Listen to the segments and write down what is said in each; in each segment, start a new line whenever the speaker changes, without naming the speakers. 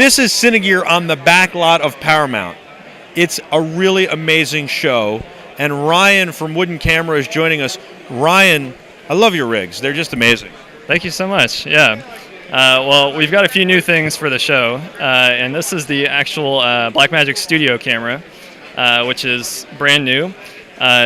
This is Cinegear on the back lot of Paramount. It's a really amazing show, and Ryan from Wooden Camera is joining us. Ryan, I love your rigs. They're just amazing.
Thank you so much. Yeah. Well, we've got a few new things for the show, and this is the actual Blackmagic Studio camera, which is brand new.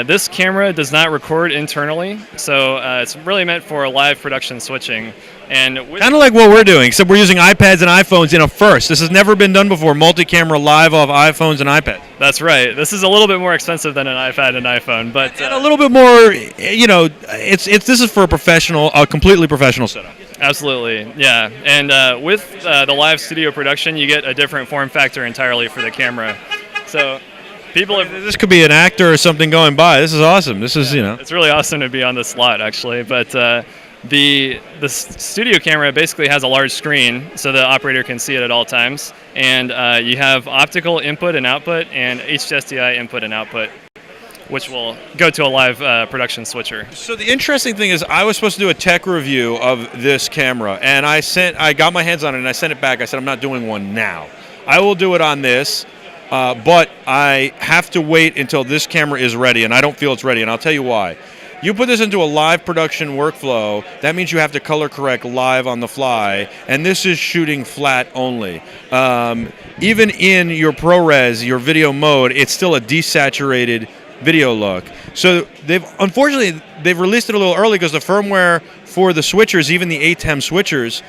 This camera does not record internally, so it's really meant for live production switching. And
kind of like what we're doing, except we're using iPads and iPhones in a first. This has never been done before, multi-camera live off iPhones and iPads.
That's right. This is a little bit more expensive than an iPad and iPhone, but
and a little bit more, this is for a completely professional setup.
Absolutely, yeah. And with the live studio production, you get a different form factor entirely for the camera. So this
could be an actor or something going by. This is awesome. This is,
It's really awesome to be on this lot, actually. But the studio camera basically has a large screen so the operator can see it at all times. And you have optical input and output and HDSDI input and output, which will go to a live production switcher.
So the interesting thing is I was supposed to do a tech review of this camera, and I got my hands on it and I sent it back. I said, I'm not doing one now. I will do it on this. But I have to wait until this camera is ready, and I don't feel it's ready, and I'll tell you why. You put this into a live production workflow, that means you have to color correct live on the fly, and this is shooting flat only. Even in your ProRes, your video mode, it's still a desaturated video look. So unfortunately they've released it a little early because the firmware for the switchers, even the ATEM switchers,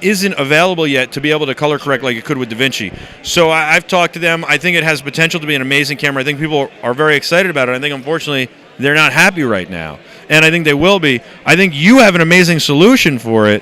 isn't available yet to be able to color correct like it could with DaVinci. So I've talked to them. I think it has potential to be an amazing camera. I think people are very excited about it. I think, unfortunately, they're not happy right now. And I think they will be. I think you have an amazing solution for it.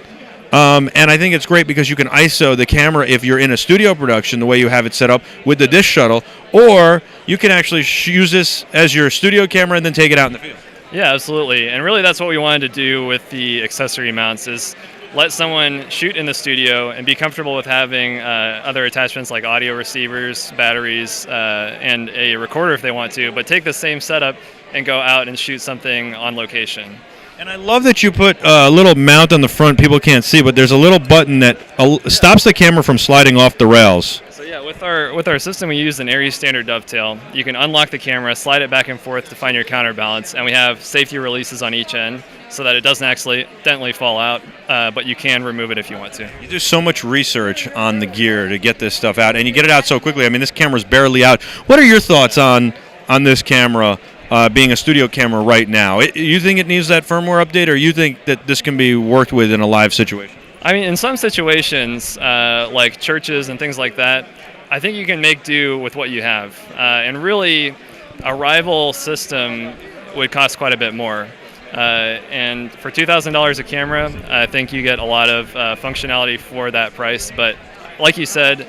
And I think it's great because you can ISO the camera if you're in a studio production the way you have it set up with the dish shuttle, or you can actually use this as your studio camera and then take it out in the field.
Yeah, absolutely. And really that's what we wanted to do with the accessory mounts is let someone shoot in the studio and be comfortable with having other attachments like audio receivers, batteries, and a recorder if they want to, but take the same setup and go out and shoot something on location.
And I love that you put a little mount on the front people can't see, but there's a little button that stops the camera from sliding off the rails.
So yeah, with our system, we use an Aries standard dovetail. You can unlock the camera, slide it back and forth to find your counterbalance, and we have safety releases on each end so that it doesn't accidentally fall out, but you can remove it if you want to.
You do so much research on the gear to get this stuff out, and you get it out so quickly. I mean, this camera's barely out. What are your thoughts on this camera being a studio camera right now? You think it needs that firmware update, or you think that this can be worked with in a live situation?
I mean, in some situations, like churches and things like that, I think you can make do with what you have. And really, a rival system would cost quite a bit more. And for $2,000 a camera, I think you get a lot of functionality for that price. But like you said,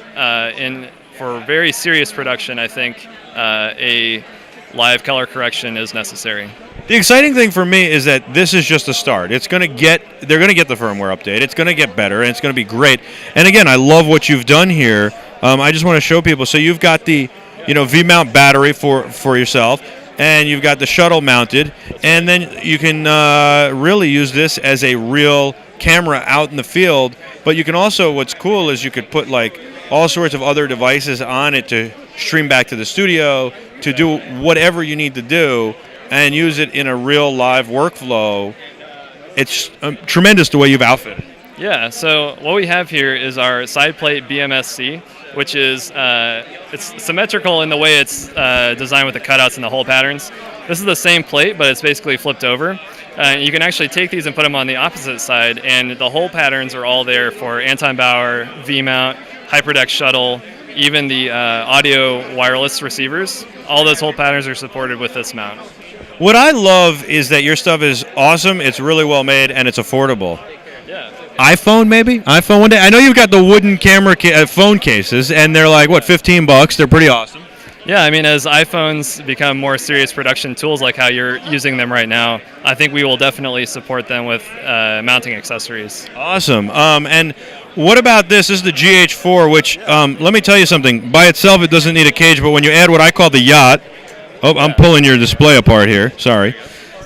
for very serious production, I think a live color correction is necessary.
The exciting thing for me is that this is just a start. They're going to get the firmware update. It's going to get better, and it's going to be great. And again, I love what you've done here. I just want to show people. So you've got the V-mount battery for yourself, and you've got the shuttle mounted, and then you can really use this as a real camera out in the field. But you can also, what's cool is you could put like all sorts of other devices on it to stream back to the studio, to do whatever you need to do, and use it in a real live workflow. It's tremendous the way you've outfitted.
Yeah, so what we have here is our side plate BMSC, which is it's symmetrical in the way it's designed with the cutouts and the hole patterns. This is the same plate, but it's basically flipped over. You can actually take these and put them on the opposite side, and the hole patterns are all there for Anton Bauer, V-mount, HyperDeck shuttle, even the audio wireless receivers. All those hole patterns are supported with this mount.
What I love is that your stuff is awesome, it's really well made, and it's affordable.
Yeah.
iPhone, maybe? iPhone one day? I know you've got the wooden camera phone cases, and they're like, what, $15? They're pretty awesome.
Yeah, I mean, as iPhones become more serious production tools like how you're using them right now, I think we will definitely support them with mounting accessories.
Awesome. And what about this? This is the GH4, which, let me tell you something. By itself, it doesn't need a cage, but when you add what I call the yacht, I'm pulling your display apart here. Sorry.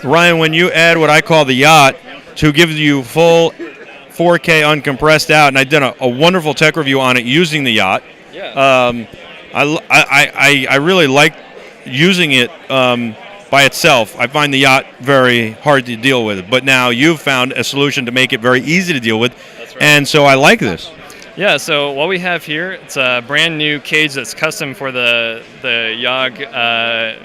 Ryan, when you add what I call the yacht to give you full 4K uncompressed out, and I did a wonderful tech review on it using the yacht.
Yeah.
I really like using it by itself. I find the yacht very hard to deal with, but now you've found a solution to make it very easy to deal with.
That's right.
And so I like this.
Yeah, so what we have here, it's a brand new cage that's custom for the YOG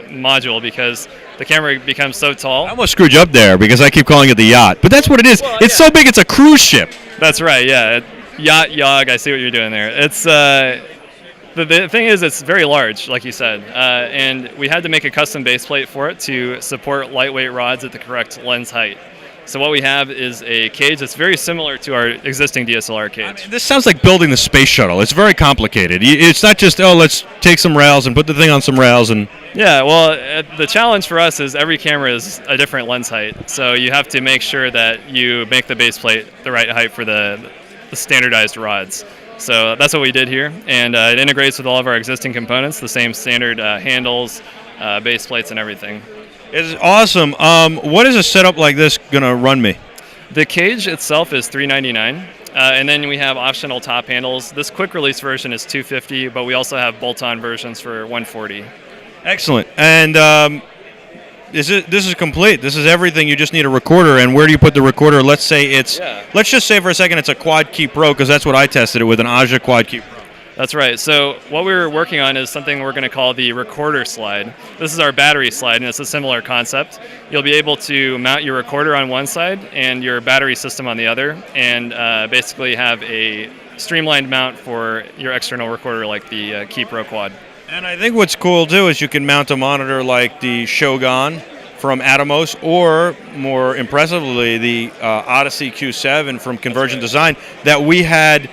module because the camera becomes so tall.
I almost screwed you up there because I keep calling it the yacht, but that's what it is.
Well,
it's so big, it's a cruise ship.
That's right, yeah. Yacht, YOG, I see what you're doing there. It's the thing is, it's very large, like you said, and we had to make a custom base plate for it to support lightweight rods at the correct lens height. So what we have is a cage that's very similar to our existing DSLR cage.
I mean, this sounds like building the space shuttle. It's very complicated. It's not just, oh, let's take some rails and put the thing on some rails and...
Yeah, well, the challenge for us is every camera is a different lens height. So you have to make sure that you make the base plate the right height for the standardized rods. So that's what we did here, and it integrates with all of our existing components, the same standard handles, base plates, and everything.
It's awesome. What is a setup like this going to run me?
The cage itself is $399, and then we have optional top handles. This quick release version is $250, but we also have bolt-on versions for $140.
Excellent. And this is complete. This is everything. You just need a recorder. And where do you put the recorder? Let's say let's just say for a second it's a Quad Key Pro, because that's what I tested it with, an Aja Quad Key Pro.
That's right. So what we're working on is something we're going to call the recorder slide. This is our battery slide, and it's a similar concept. You'll be able to mount your recorder on one side and your battery system on the other, and basically have a streamlined mount for your external recorder like the Key Pro Quad.
And I think what's cool, too, is you can mount a monitor like the Shogun from Atomos, or more impressively, the Odyssey Q7 from Convergent Design that we had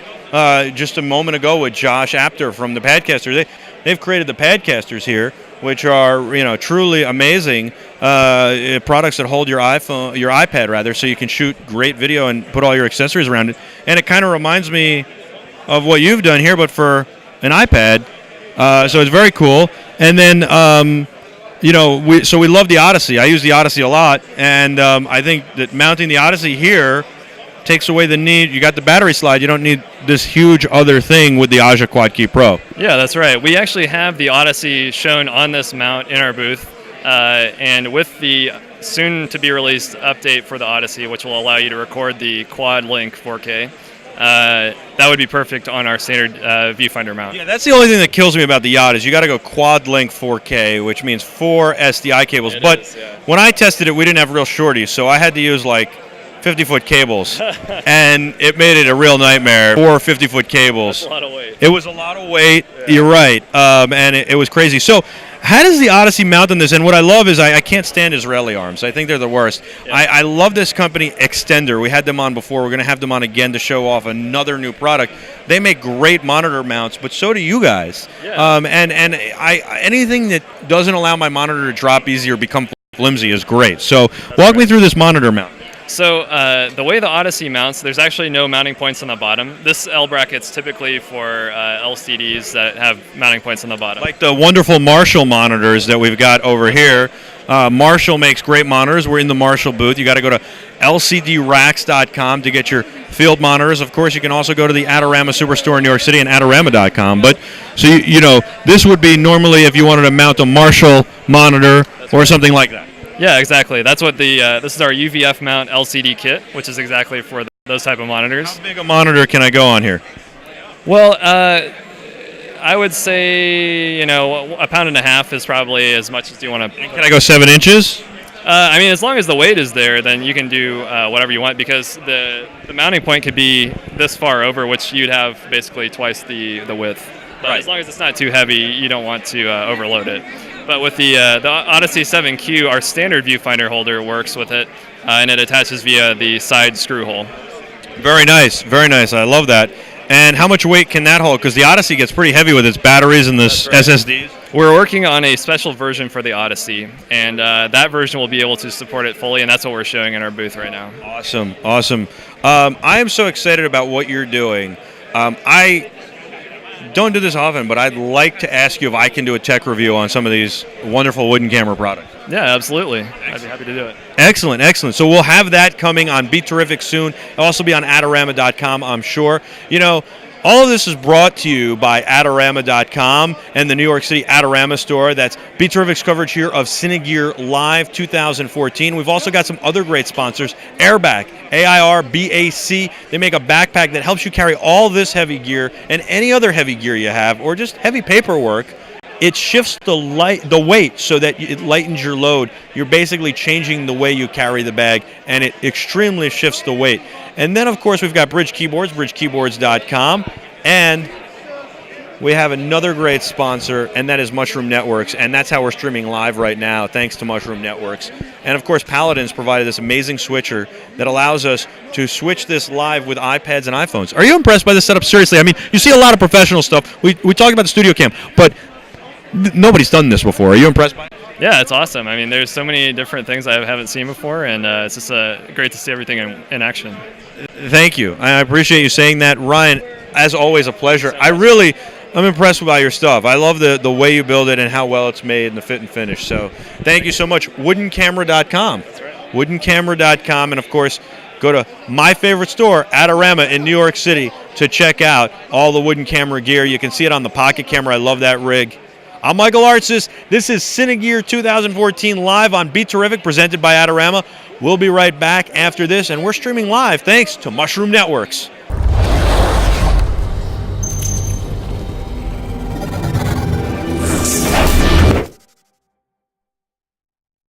just a moment ago with Josh Apter from the Padcaster. They've created the Padcasters here, which are truly amazing products that hold your iPad rather, so you can shoot great video and put all your accessories around it. And it kind of reminds me of what you've done here, but for an iPad. So it's very cool. And then we love the Odyssey. I use the Odyssey a lot, and I think that mounting the Odyssey here takes away the need. You got the battery slide. You don't need this huge other thing with the Aja Quad Key Pro.
Yeah, that's right. We actually have the Odyssey shown on this mount in our booth, and with the soon-to-be-released update for the Odyssey, which will allow you to record the Quad Link 4K, that would be perfect on our standard viewfinder mount.
Yeah, that's the only thing that kills me about the yacht is you got to go Quad Link 4K, which means 4 SDI cables. When I tested it, we didn't have real shorties, so I had to use like 50-foot cables, and it made it a real nightmare. 4 50-foot cables.
That's a lot of weight.
It was a lot of weight. Yeah. You're right, and it was crazy. So, how does the Odyssey mount on this? And what I love is I can't stand Israeli arms. I think they're the worst. Yeah. I love this company, Extender. We had them on before. We're going to have them on again to show off another new product. They make great monitor mounts, but so do you guys.
Yeah.
Anything that doesn't allow my monitor to drop easy or become flimsy is great. So, walk me through this monitor mount.
So the way the Odyssey mounts, there's actually no mounting points on the bottom. This L bracket's typically for LCDs that have mounting points on the bottom.
Like the wonderful Marshall monitors that we've got over here. Marshall makes great monitors. We're in the Marshall booth. You got to go to lcdracks.com to get your field monitors. Of course, you can also go to the Adorama Superstore in New York City and adorama.com. But so this would be normally if you wanted to mount a Marshall monitor or something like that.
Yeah, exactly. That's what this is our UVF mount LCD kit, which is exactly for those type of monitors.
How big a monitor can I go on here?
Well, I would say, 1.5 pounds is probably as much as you want to.
Can I go 7 inches?
As long as the weight is there, then you can do whatever you want, because the mounting point could be this far over, which you'd have basically twice the width. But As long as it's not too heavy, you don't want to overload it. But with the Odyssey 7Q, our standard viewfinder holder works with it, and it attaches via the side screw hole.
Very nice, very nice. I love that. And how much weight can that hold? Because the Odyssey gets pretty heavy with its batteries and this SSDs.
We're working on a special version for the Odyssey, and that version will be able to support it fully, and that's what we're showing in our booth right now.
Awesome, awesome. I am so excited about what you're doing. don't do this often, but I'd like to ask you if I can do a tech review on some of these wonderful wooden camera products.
Yeah, absolutely. I'd be happy to do it.
Excellent, excellent. So we'll have that coming on BeTerrific soon. It'll also be on Adorama.com, I'm sure. You know, all of this is brought to you by Adorama.com and the New York City Adorama store. That's BeTerrific's coverage here of Cinegear Live 2014. We've also got some other great sponsors. Airbag, AIRBAC. They make a backpack that helps you carry all this heavy gear and any other heavy gear you have, or just heavy paperwork. It shifts the weight so that it lightens your load. You're basically changing the way you carry the bag, and it extremely shifts the weight. And then, of course, we've got Bridge Keyboards, bridgekeyboards.com, and we have another great sponsor, and that is Mushroom Networks, and that's how we're streaming live right now, thanks to Mushroom Networks. And, of course, Paladin's provided this amazing switcher that allows us to switch this live with iPads and iPhones. Are you impressed by this setup? Seriously, I mean, you see a lot of professional stuff. We talked about the studio cam, but nobody's done this before. Are you impressed by it?
Yeah, it's awesome. I mean, there's so many different things I haven't seen before, and it's just great to see everything in action.
Thank you. I appreciate you saying that. Ryan, as always, a pleasure. I'm impressed by your stuff. I love the way you build it and how well it's made and the fit and finish. So thank you so much. Woodencamera.com.
That's right.
Woodencamera.com. And, of course, go to my favorite store, Adorama in New York City, to check out all the wooden camera gear. You can see it on the pocket camera. I love that rig. I'm Michael Artsis. This is Cinegear 2014 live on BeTerrific, presented by Adorama. We'll be right back after this, and we're streaming live thanks to Mushroom Networks.